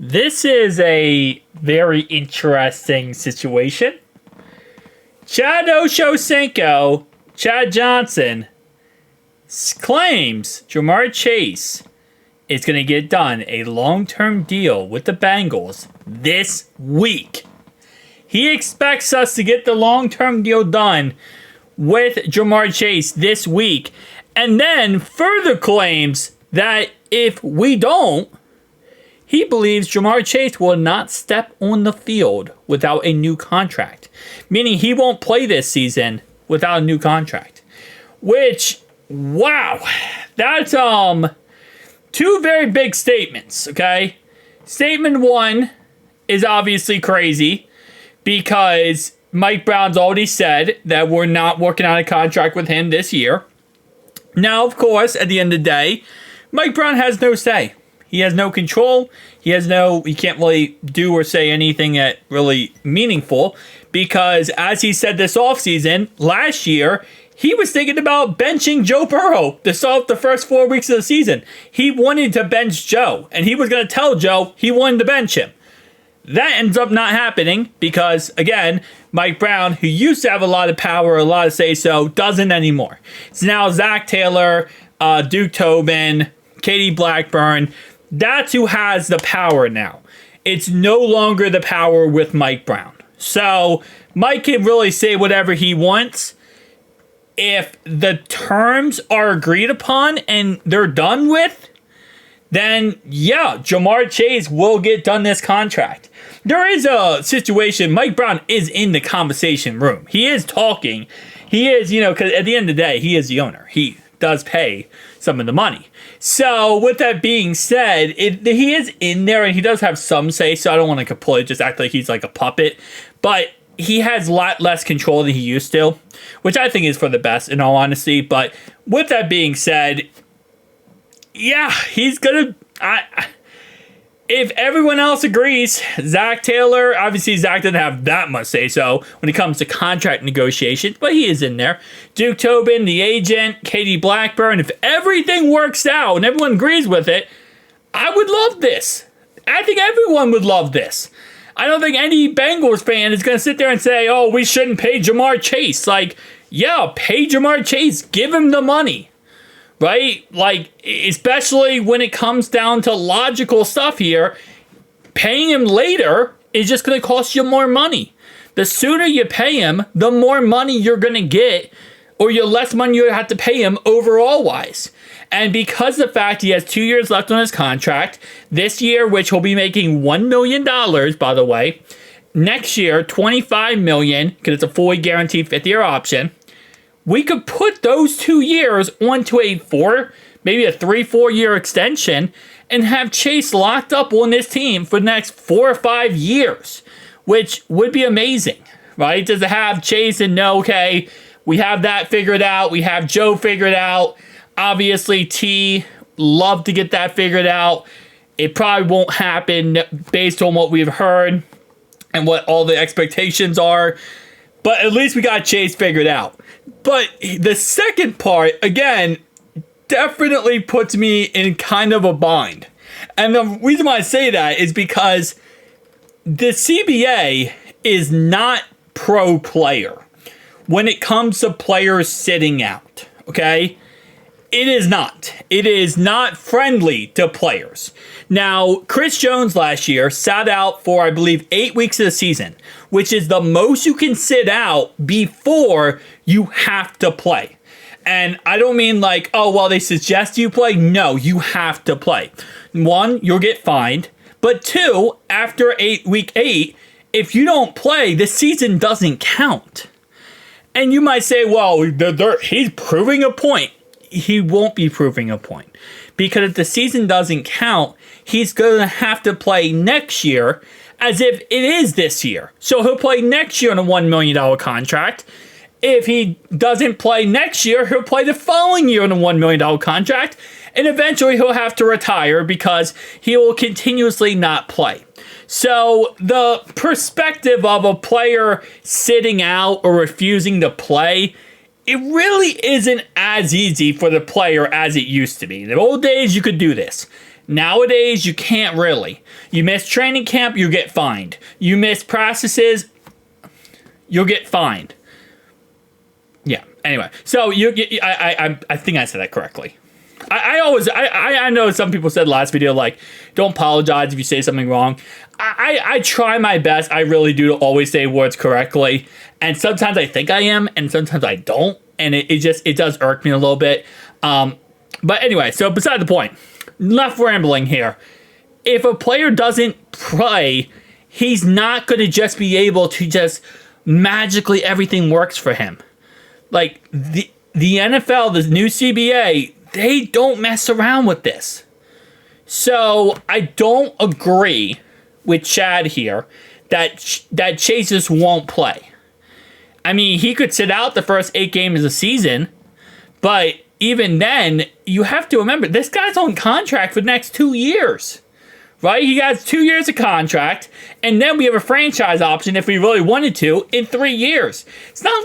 This is a very interesting situation. Chad Ochocinco, Chad Johnson, claims Jamar Chase is going to get done a long-term deal with the Bengals this week. He expects us to get the long-term deal done with Jamar Chase this week, and then further claims that if we don't, he believes Jamar Chase will not step on the field without a new contract, meaning he won't play this season without a new contract. Which, wow, that's two very big statements, okay? Statement one is obviously crazy because Mike Brown's already said that we're not working on a contract with him this year. Now, of course, at the end of the day, Mike Brown has no say. He has no control. He can't really do or say anything that really meaningful because, as he said this offseason, last year, he was thinking about benching Joe Burrow to start the first 4 weeks of the season. He wanted to bench Joe, and he was going to tell Joe he wanted to bench him. That ends up not happening because, again, Mike Brown, who used to have a lot of power, a lot of say-so, doesn't anymore. It's now Zach Taylor, Duke Tobin, Katie Blackburn. That's who has the power now. It's no longer the power with Mike Brown. So Mike can really say whatever he wants. If the terms are agreed upon and they're done with, then yeah, Jamar Chase will get done this contract. There is a situation, Mike Brown is in the conversation room. He is talking. He is, because at the end of the day, he is the owner. He does pay some of the money. So with that being said, he is in there and he does have some say, so I don't want to completely just act like he's like a puppet, but he has a lot less control than he used to, which I think is for the best in all honesty. But with that being said, yeah, he's gonna, if everyone else agrees, Zach Taylor, obviously Zach doesn't have that much say so when it comes to contract negotiations, but he is in there. Duke Tobin, the agent, Katie Blackburn, if everything works out and everyone agrees with it, I would love this. I think everyone would love this. I don't think any Bengals fan is going to sit there and say, oh, we shouldn't pay Jamar Chase. Like, yeah, pay Jamar Chase. Give him the money. Right? Like, especially when it comes down to logical stuff here, paying him later is just going to cost you more money. The sooner you pay him, the more money you're going to get, or the less money you have to pay him overall wise. And because of the fact he has 2 years left on his contract, this year, which he'll be making $1 million, by the way, next year, $25 million, because it's a fully guaranteed 5th-year option, we could put those 2 years onto a 3-4 year extension and have Chase locked up on this team for the next 4 or 5 years, which would be amazing, right? Just to have Chase and know, okay, we have that figured out. We have Joe figured out. Obviously, T, love to get that figured out. It probably won't happen based on what we've heard and what all the expectations are. But at least we got Chase figured out. But the second part, again, definitely puts me in kind of a bind. And the reason why I say that is because the CBA is not pro-player when it comes to players sitting out, okay? It is not. It is not friendly to players. Now, Chris Jones last year sat out for, I believe, 8 weeks of the season, which is the most you can sit out before you have to play. And I don't mean like, oh, well, they suggest you play. No, you have to play. One, you'll get fined. But two, after week 8, if you don't play, the season doesn't count. And you might say, well, he's proving a point. He won't be proving a point. Because if the season doesn't count, he's going to have to play next year as if it is this year. So he'll play next year on a $1 million contract. If he doesn't play next year, he'll play the following year on a $1 million contract. And eventually he'll have to retire because he will continuously not play. So the perspective of a player sitting out or refusing to play, it really isn't as easy for the player as it used to be. In the old days, you could do this. Nowadays, you can't really. You miss training camp, you get fined. You miss practices, you'll get fined. Yeah. Anyway, so I think I said that correctly. I know some people said last video, like, don't apologize if you say something wrong. I try my best. I really do to always say words correctly. And sometimes I think I am, and sometimes I don't. And it does irk me a little bit. But anyway, so beside the point. Enough rambling here. If a player doesn't play, he's not going to just be able to just magically everything works for him. Like, the NFL, the new CBA, they don't mess around with this. So I don't agree with Chad here that Chase just won't play. I mean, he could sit out the first 8 games of the season, but even then, you have to remember, this guy's on contract for the next 2 years, right? He has 2 years of contract, and then we have a franchise option if we really wanted to in 3 years. It's not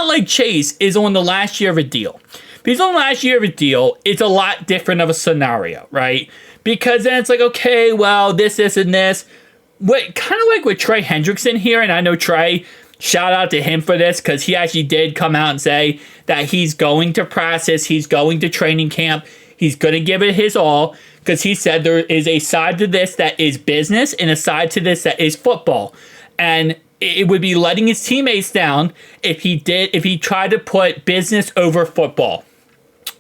like Chase is on the last year of a deal. If he's on the last year of a deal, it's a lot different of a scenario, right? Because then it's like, okay, well, this, and this. Kind of like with Trey Hendrickson here, and I know Trey, shout out to him for this, because he actually did come out and say that he's going to practice, he's going to training camp, he's going to give it his all, because he said there is a side to this that is business and a side to this that is football. And it would be letting his teammates down if he tried to put business over football.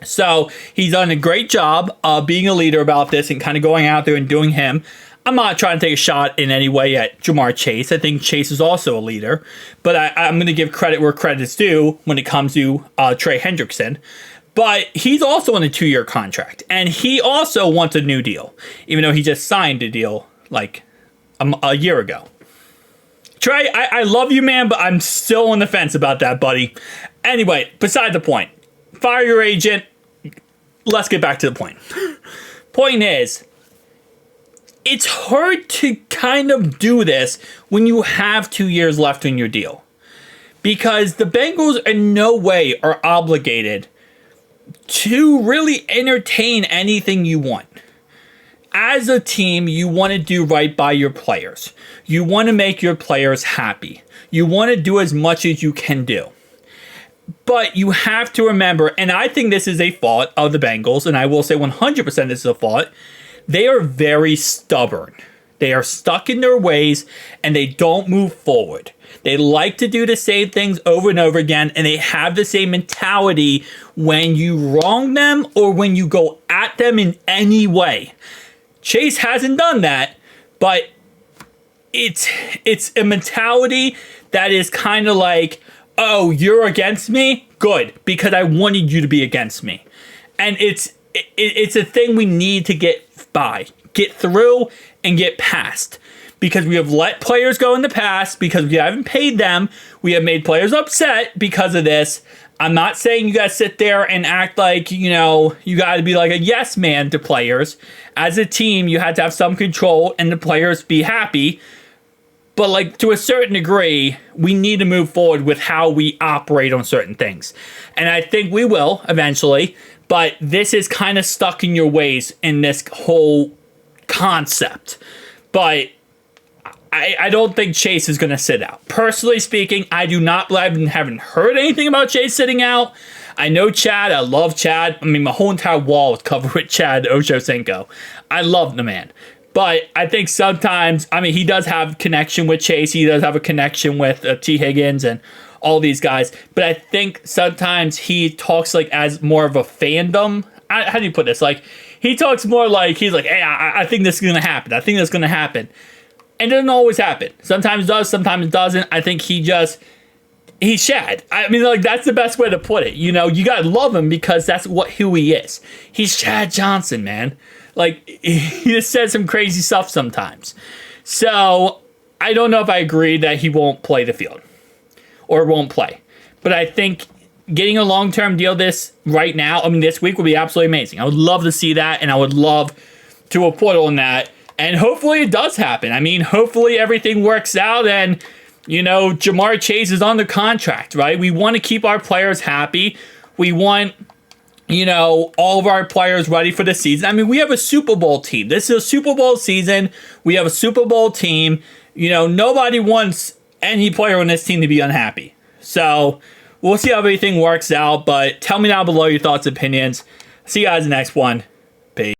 So he's done a great job of being a leader about this and kind of going out there and doing him. I'm not trying to take a shot in any way at Jamar Chase. I think Chase is also a leader, but I'm going to give credit where credit's due when it comes to Trey Hendrickson. But he's also on a 2-year contract, and he also wants a new deal, even though he just signed a deal like a year ago. Trey, I love you, man, but I'm still on the fence about that, buddy. Anyway, beside the point. Fire your agent. Let's get back to the point. Point is, it's hard to kind of do this when you have 2 years left in your deal. Because the Bengals in no way are obligated to really entertain anything you want. As a team, you want to do right by your players. You want to make your players happy. You want to do as much as you can do. But you have to remember, and I think this is a fault of the Bengals, and I will say 100% this is a fault, they are very stubborn. They are stuck in their ways, and they don't move forward. They like to do the same things over and over again, and they have the same mentality when you wrong them or when you go at them in any way. Chase hasn't done that, but it's a mentality that is kind of like, oh, you're against me? Good, because I wanted you to be against me. And it's a thing we need to get through, and get past. Because we have let players go in the past, because we haven't paid them. We have made players upset because of this. I'm not saying you guys sit there and act like, you got to be like a yes man to players. As a team, you had to have some control and the players be happy. But like to a certain degree, we need to move forward with how we operate on certain things. And I think we will eventually, but this is kind of stuck in your ways in this whole concept. But I don't think Chase is going to sit out. Personally speaking, I do not, I haven't heard anything about Chase sitting out. I know Chad. I love Chad. I mean, my whole entire wall is covered with Chad Ochocinco. I love the man. But I think sometimes, he does have connection with Chase. He does have a connection with T. Higgins and all these guys. But I think sometimes he talks like as more of a fandom. How do you put this? Like, he talks more like, he's like, hey, I think this is going to happen. I think that's going to happen. And it doesn't always happen. Sometimes it does, sometimes it doesn't. I think he's Chad. That's the best way to put it. You got to love him because that's who he is. He's Chad Johnson, man. He just says some crazy stuff sometimes. So, I don't know if I agree that he won't play the field. Or won't play. But I think getting a long-term deal this week would be absolutely amazing. I would love to see that, and I would love to report on that. And hopefully it does happen. Hopefully everything works out and, Jamar Chase is on the contract, right? We want to keep our players happy. We want, you know, all of our players ready for the season. I mean, we have a Super Bowl team. This is a Super Bowl season. We have a Super Bowl team. You know, nobody wants any player on this team to be unhappy. So we'll see how everything works out. But tell me down below your thoughts and opinions. See you guys in the next one.